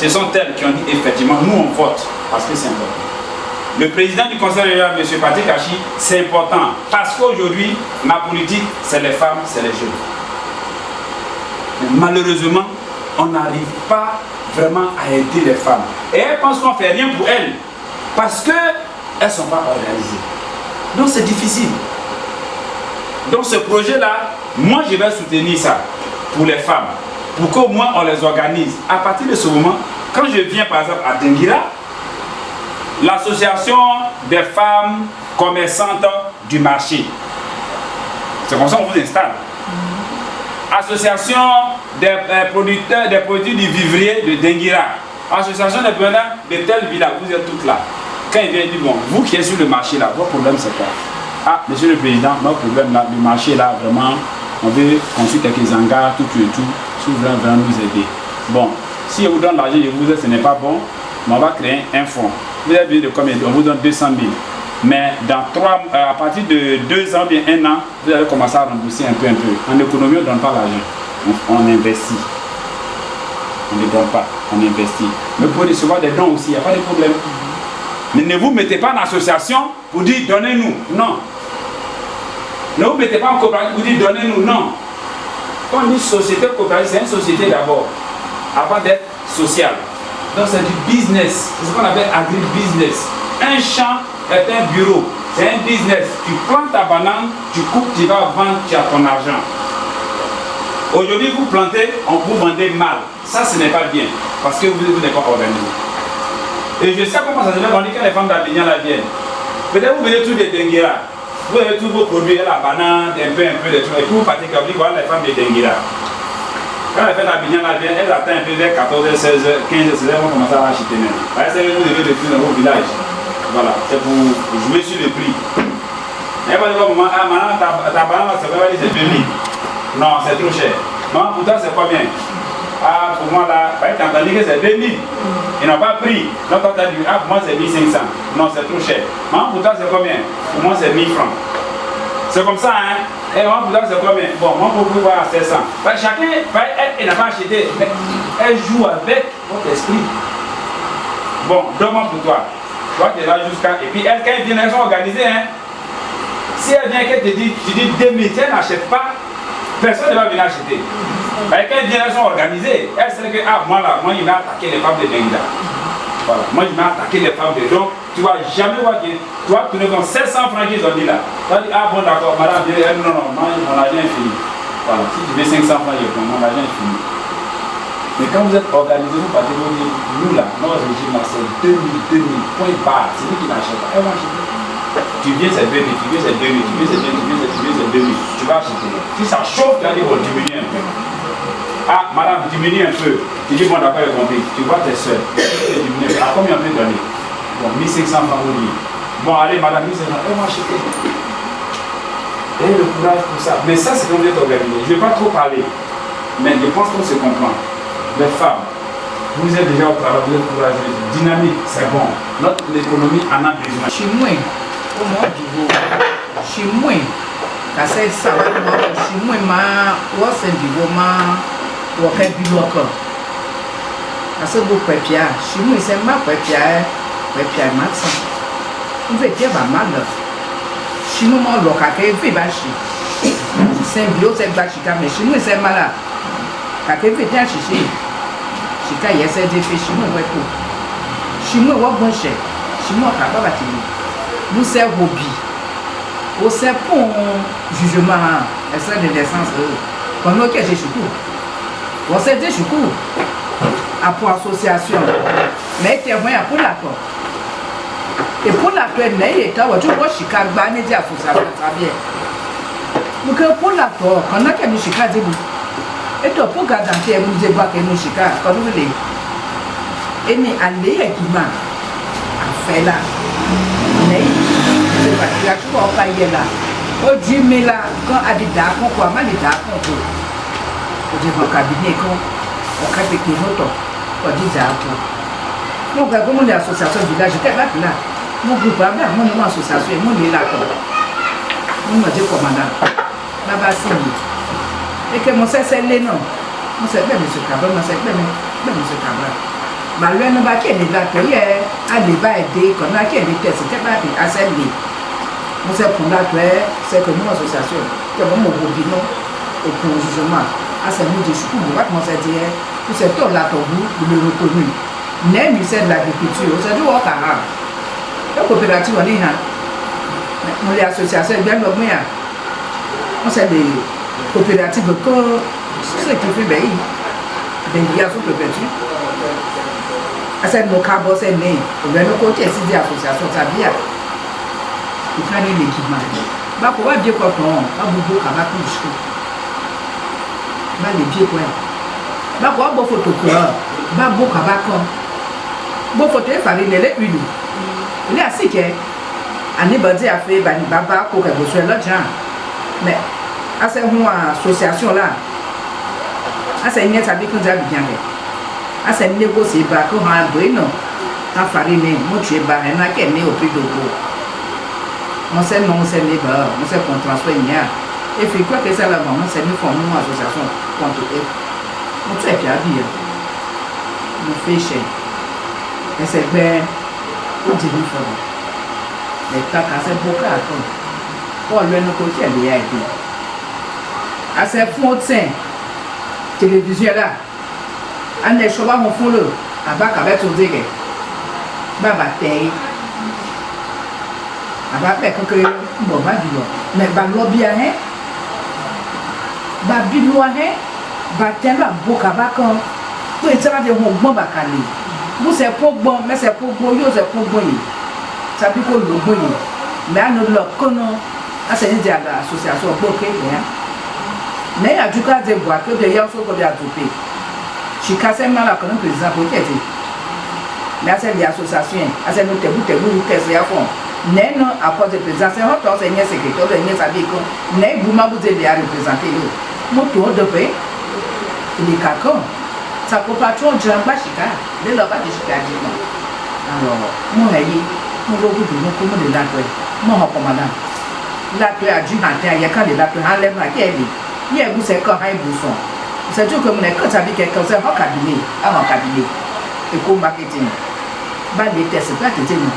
ce sont elles qui ont dit effectivement, nous on vote parce que c'est important. Le président du conseil régional, M. Patrick Hachi, c'est important parce qu'aujourd'hui, ma politique, c'est les femmes, c'est les jeunes. Mais malheureusement, on n'arrive pas vraiment à aider les femmes. Et elles pensent qu'on ne fait rien pour elles parce qu'elles ne sont pas organisées. Donc c'est difficile. Donc ce projet-là, moi je vais soutenir ça pour les femmes, pour qu'au moins on les organise. À partir de ce moment, quand je viens par exemple à Denguira, l'association des femmes commerçantes du marché, c'est comme ça qu'on vous installe. Association des producteurs des produits du vivrier de Denguira, association des preneurs de telle villa, vous êtes toutes là. Quand il vient, il dit bon, vous qui êtes sur le marché là, votre problème c'est quoi? Ah, monsieur le président, notre problème là, le marché là, vraiment, on veut construire quelques hangars, tout et tout, si vous voulez vraiment nous aider. Bon, si on vous donne l'argent et vous dites ce n'est pas bon, on va créer un fonds. Vous avez besoin de combien? On vous donne 200 000. Mais dans à partir de 2 ans, bien 1 an, vous allez commencer à rembourser un peu. En économie, on ne donne pas l'argent, on investit. On ne donne pas, on investit. Mais pour recevoir des dons aussi, il n'y a pas de problème. Mais ne vous mettez pas en association pour dire donnez-nous. Non. Ne vous mettez pas en coopérative pour dire donnez-nous. Non. Quand on dit société coopérative, c'est une société d'abord, avant d'être sociale. Donc c'est du business. C'est ce qu'on appelle agri-business. Un champ est un bureau. C'est un business. Tu plantes ta banane, tu coupes, tu vas vendre, tu as ton argent. Aujourd'hui, vous plantez, vous vendez mal. Ça, ce n'est pas bien. Parce que vous n'êtes pas organisé. Et je sais comment ça se fait quand les femmes d'Abidjan la viennent. Peut-être vous venez tous des Denguira. Vous avez tous vos produits, la banane, un peu de tout. Et puis vous partez comme voilà les femmes de Denguira. Quand les femmes d'Abidjan la viennent, elles attendent un peu vers 14h, 16h, 15h, 16h, elles vont commencer à acheter même. Vous devez le prix dans vos villages. Voilà, c'est pour jouer sur le prix. Et vous allez voir, maman, ah, maintenant ta banane, c'est 2000. Non, c'est trop cher. Maman, pour toi, c'est combien? Ah, pour moi, là, tu as entendu que c'est 2000. Ils n'ont pas pris. Donc, tu as dit, ah, pour moi, c'est 1500. Non, c'est trop cher. Maman, pour toi, c'est combien? Pour moi, c'est 1000 francs. C'est comme ça, hein? Et maman, pour toi, c'est combien? Bon, moi, pour pouvoir à 700. Chacun, elle n'a pas acheté. Mais elle joue avec votre esprit. Bon, donne-moi pour toi. Toi, tu es là jusqu'à. Et puis, quand elles viennent, elles sont organisées, hein? Si elle vient, qu'elle te dit, tu dis 2000, si elle n'achète pas, personne ne va venir acheter. Mais quand elles sont organisées, elles savent que ah, moi je vais attaquer les femmes de Denguira. Voilà, moi je vais attaquer les femmes de donc tu vas jamais voir que tu vas tourner comme 700 francs qu'ils ont dit là. Tu vas dire ah bon d'accord, madame, non, mon argent est fini. Voilà, si tu veux 500 francs, mon argent est fini. Mais quand vous êtes organisé, vous partez vous dire nous là, notre régime là c'est 2000, point barre, c'est lui qui n'achète pas. Elle va acheter. Tu viens c'est 2000, tu viens c'est 2000, tu viens c'est 2000, tu vas acheter. Si ça chauffe, tu vas dire bon, diminuer un peu. Ah, madame, diminue un peu. Tu dis, bon, d'accord, j'ai compris. Tu vois tes soeurs. À combien on peut donner? Bon, 1500 francs au lit. Bon, allez, madame, 1500 francs. Elle va acheter. Et le courage pour ça. Mais ça, c'est quand vous êtes organisé. Je ne vais pas trop parler. Mais je pense qu'on se comprend. Les femmes, vous êtes déjà au travail, vous êtes courageux. Dynamique, c'est bon. Notre économie en a besoin. Chez moi, au moins du jour. Chez moi, quand c'est ça, chez moi, moi, c'est du moment. Wakɛ bi lɔkɔ ase bo kpɛpia simu sɛ ma kpɛpia ma tsa nve tie ba ma lɔ simu ma lɔ kake ve ba si sɛ bi o sɛ gba sika mɛ simu sɛ ma la kake ve tie sisi sika yɛ sɛ de fe simu wɛ ko simu wɔ gbɔn sɛ simu ɔka ba ti mu sɛ hobi o sɛ pon jugement ɛsɛ de naissance kɔnɔ kɛ se suku. Você deixa o cu? A tua associação. Mas tem ruim a pula com. E pula com ele nem então eu vou ficar bem de associação, sabe? Porque pula com, quando é que me ficar de bu? Então por cada dia eu dizer que me ficar, quando ele. Ele ali é que man. A fela. Nem. Você vai tirar o pai lá. O Jimmy lá, com a de dar com a mãe dar com tudo. Je vais au cabinet quand on crée des motos, on dit ça. Mon gars, comme on est association du village, j'étais là. Mon groupe, mon association, mon est là. Mon m'a dit commandant. Là-bas, c'est et que mon c'est les noms. Mon c'est bien, monsieur Cabral, mon c'est bien, monsieur Cabral. malgré nous va qui est là que hier à débat aider qu'on a qui est des c'était pas à celle on s'est pour là c'est que nous association que mon bobino au pour jugement à ce nous de chou on va commencer à dire pour ce tour là pour vous le reconnu n'est ministère de l'agriculture c'est du wakara la coopérative on est là on les associations bien le moyen on sait des coopératives que ce qui fait bien il y a sous préfecture c'est nos cabos c'est né on vient de côté c'est des associations ça bien il faut aller l'équipement bah pour voir bien quoi on pas beaucoup à couche bah les pieds quoi bah pour voir photo quoi bah beaucoup à quoi bon photo farine les huile il est assez que ani badi a fait bani baba ko ka besoin là gens mais à cette association là à cette net avec nous a bien à cette négocier ba ko ha bueno ta farine mo tu ba na ke ne au prix de gros on sait non c'est les ba on sait qu'on transfert nia et fait quoi que ça là maman c'est une forme association contre eux on tu est bien bien on fait chez et c'est bien on dit une fois les cas c'est beaucoup à tout pour le nous côté les aider à ces fontaines télévision là on est chaud on font le avec avec tout dire baba tay aba pe que bon ba bi mais ba lo bien hein ba bi lo hein ba ten ba boka ba kan ko e tara de ho gbon ba kale mo se po gbon me se po gbon yo se po gbon yi sabi ko lo gbon yi me anu lo kono ase ni dia la association boke ya mais a du cas de bois que de ya so ko bi atope chikase mala kono président ko kete mais ase li association ase no tebu tese ya fon n'est non à cause de président c'est votre enseignant secrétaire de n'y savoir que n'est bouma vous aider à représenter nous mon tour de paix il est cacon ça peut pas trop jamba chika de la pas de chika dit alors mon aïe mon beaucoup de mon comment de la toi mon commandant la toi a dû hanter ya quand de la toi enlève la quelle il y a vous c'est quand hay bousson c'est tout comme on est quand ça dit quelqu'un c'est en cabinet avant cabinet et co marketing ba les tests pas que nous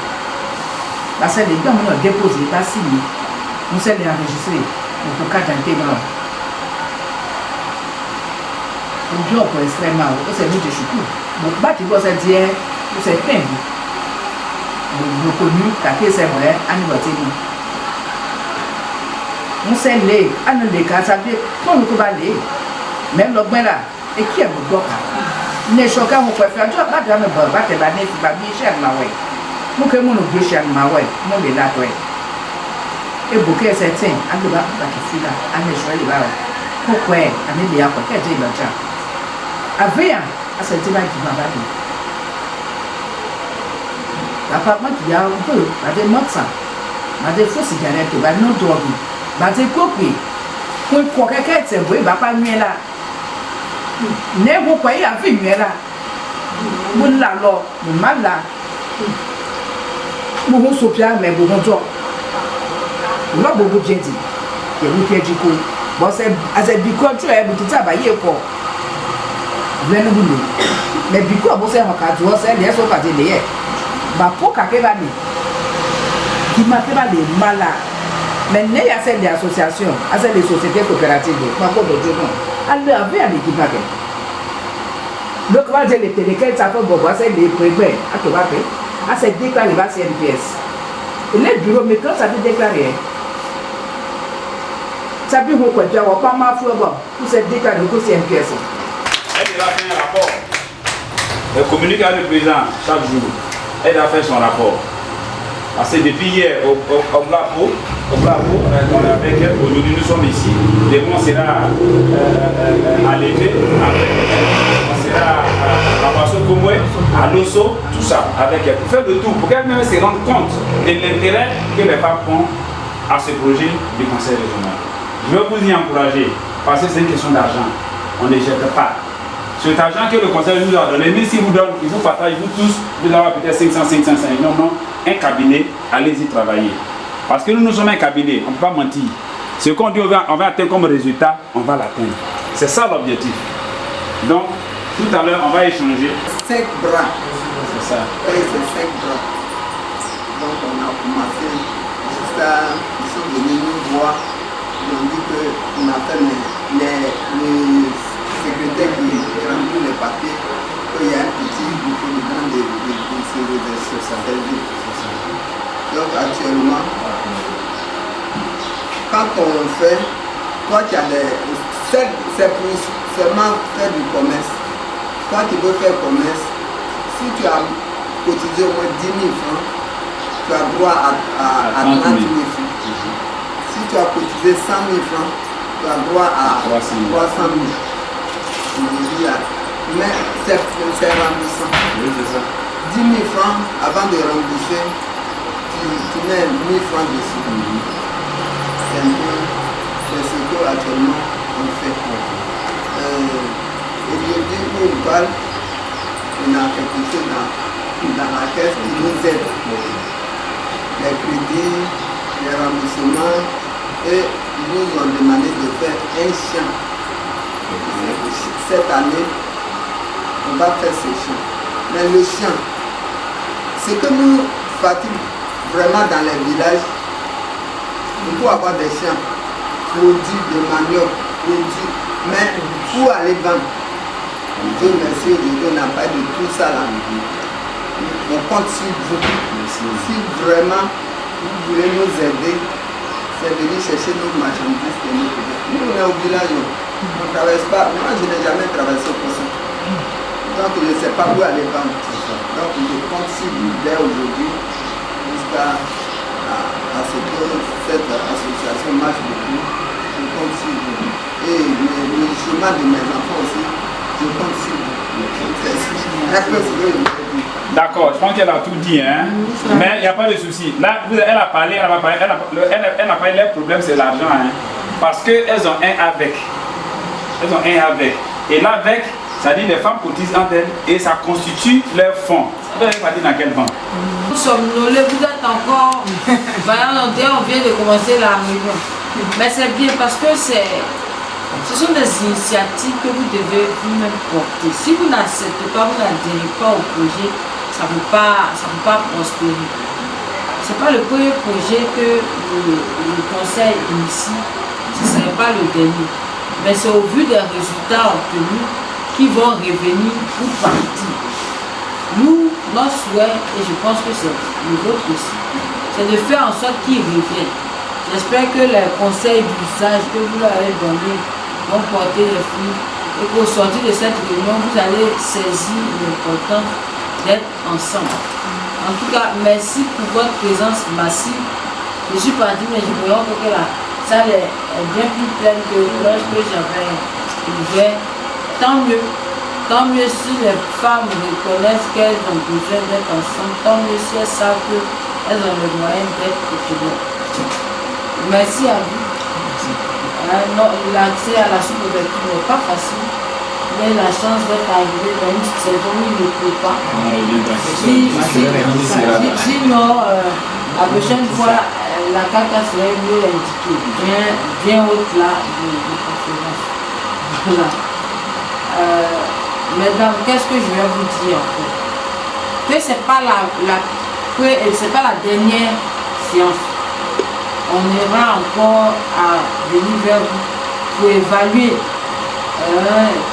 parce que les gens ont déposé, pas signé, on s'est enregistré, on peut pas tenter mal. Le job est extrêmement haut, c'est nous de choukou. Bon, bah tu vois ça dire, c'est plein. On reconnu qu'à c'est vrai, à nous voter. On s'est lé, à nous les cas, ça fait, quand on peut aller, même le bon là, et qui est mon doc? Les choquants, on peut faire, tu vas pas me battre, la nez, tu vas bien cher, ma ouais. Nous que mon obligation ma ouais mon les là ouais et bouquet certain à de ba qui fut là à me jouer les là pourquoi à me dire quoi qu'est-ce que là avait à cette là qui va battre la papa qui a un peu à des mots ça à des faux cigarettes ba non drogue ba des copies pour quelqu'un c'est vrai ba pas mieux là ne vous croyez à vie mieux là mon là là mon mal là beaucoup sopia mais beaucoup toi là beaucoup bien dit il y a beaucoup de quoi bon c'est à cette bico tu es beaucoup ça va y est quoi venez nous mais bico bon c'est en cas tu vois c'est les sont pas des liés bah pour qu'à va ni qui m'a fait les malades mais il y a ces associations à ces sociétés coopératives pas pour d'autres non alors avec un équipe là le comment dire les téléquels ça peut bon c'est les prêts à te battre à se déclarer va CNPS. Et les bureaux, mais quand ça veut déclarer, ça veut dire que tu n'as pas ma foi pour se déclarer au CNPS. Elle a fait un rapport. Elle communique avec le président chaque jour. Elle a fait son rapport. Parce que depuis hier, au Blapo, on est avec elle. Aujourd'hui, nous sommes ici. Demain, on sera à l'été. On sera à Passo Comoué, à Losso, tout ça, avec elle. Pour faire le tour, pour qu'elle-même se rende compte de l'intérêt que les femmes font à ce projet du conseil régional. Je veux vous y encourager, parce que c'est une question d'argent. On ne jette pas. Cet argent que le conseil nous a donné, même si vous donne, il vous partage, vous tous, vous avez peut-être 500, non, un cabinet, allez-y travailler. Parce que nous sommes un cabinet, on ne peut pas mentir. Ce qu'on dit, on va atteindre comme résultat, on va l'atteindre. C'est ça l'objectif. Donc, tout à l'heure, on va échanger. 5 bras. C'est ça. Et c'est 5 bras. Donc on a commencé jusqu'à, ils sont venus nous voir. Ils ont dit qu'on a fait les secrétaires qui remplit les papiers, qu'il y a un petit bouton de se reverser sur sa vie. Donc actuellement, quand on fait, toi qui as c'est pour seulement faire du commerce. Toi qui veux faire commerce, si tu as cotisé au moins 10 000 francs, tu as droit à 30 000 francs. Si tu as cotisé 100 000 francs, tu as droit à 300 000. Mais c'est remboursant. Oui, c'est ça. 10 000 francs, avant de rembourser, tu mets 1 000 francs dessus. C'est un peu, c'est ce qu'actuellement on fait. Aujourd'hui, où on parle, on a quelque chose dans la caisse qui nous aide. Les crédits, les remboursements, et ils nous ont demandé de faire un champ. Cette année, on va faire ce champ. Mais le champ, ce que nous fatigue vraiment dans les villages, il faut avoir des champs, produits de manioc, produits, mais pour aller vendre. Dieu merci, on n'a pas de tout ça là. On compte sur vous. Si vraiment vous voulez nous aider, c'est venir chercher nos marchandises que nous pouvons. Nous, on est au village, on ne traverse pas. Moi, je n'ai jamais traversé pour ça. Donc, je ne sais pas où aller vendre. Donc, je compte sur vous dès aujourd'hui jusqu'à ce que cette association marche beaucoup. Je compte sur vous. Et le chemin de mes enfants aussi, je compte sur vous. C'est un peu ce que je veux dire. D'accord, je pense qu'elle a tout dit, hein. Mais il n'y a pas de souci. Là, elle a parlé, elle a parlé, leur problème c'est l'argent, hein. Parce qu'elles ont un avec. Elles ont un avec. Et l'avec, ça dit les femmes cotisent entre elles et ça constitue leur fonds. Vous allez pas dire dans quel fonds? Nous sommes nolés, vous êtes encore. Voilà, on vient de commencer la réunion. Mais c'est bien parce que ce sont des initiatives que vous devez vous-même porter. Si vous n'acceptez pas, vous n'adhérez pas au projet, ça ne peut pas prospérer. Ce n'est pas le premier projet que le conseil initie, ce ne serait pas le dernier. Mais c'est au vu des résultats obtenus qui vont revenir pour partir. Nous, notre souhait, et je pense que c'est le vôtre aussi, c'est de faire en sorte qu'ils reviennent. J'espère que les conseils d'usage que vous leur avez donnés vont porter les fruits et qu'au sortir de cette réunion, vous allez saisir l'importance d'être ensemble. En tout cas, merci pour votre présence massive. Je suis partie, mais je me rends compte que la salle est bien plus pleine que lorsque j'avais ouvert. Tant mieux. Tant mieux si les femmes reconnaissent qu'elles ont besoin d'être ensemble. Tant mieux si elles savent qu'elles ont le moyen d'être autonomes. Merci à vous. L'accès à la sous-préfecture n'est pas facile. Mais la chance d'être arrivé dans une saison où il ne pleut pas. Sinon, la prochaine fois, la caca serait mieux indiquée, bien haute là de conférence. Voilà. Mesdames, qu'est-ce que je vais vous dire encore? Que ce n'est pas la dernière séance. On ira encore à venir vers vous pour évaluer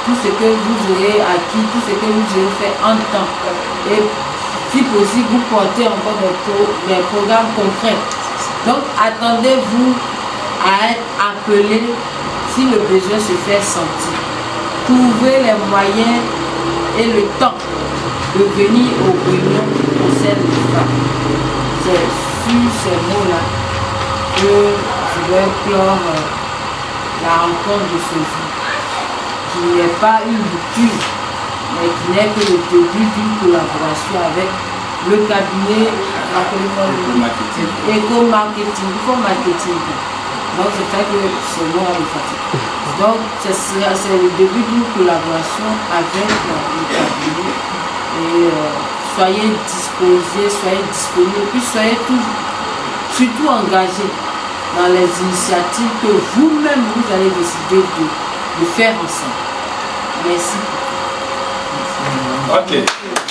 tout ce que vous aurez acquis, tout ce que vous aurez fait en temps. Et si possible, vous portez encore des programmes concrets. Donc, attendez-vous à être appelé si le besoin se fait sentir. Trouvez les moyens et le temps de venir aux réunions du conseil de femmes. C'est sur ces mots-là que je vais clore la rencontre de ce jour, qui n'est pas une rupture, mais qui n'est que le début d'une collaboration avec le cabinet éco-marketing, donc c'est ça que c'est moi le fatigue. Donc c'est le début d'une collaboration avec le cabinet et soyez disposés, soyez disponibles et puis soyez surtout engagés dans les initiatives que vous-même vous allez décider de faire ensemble. Merci. Ok.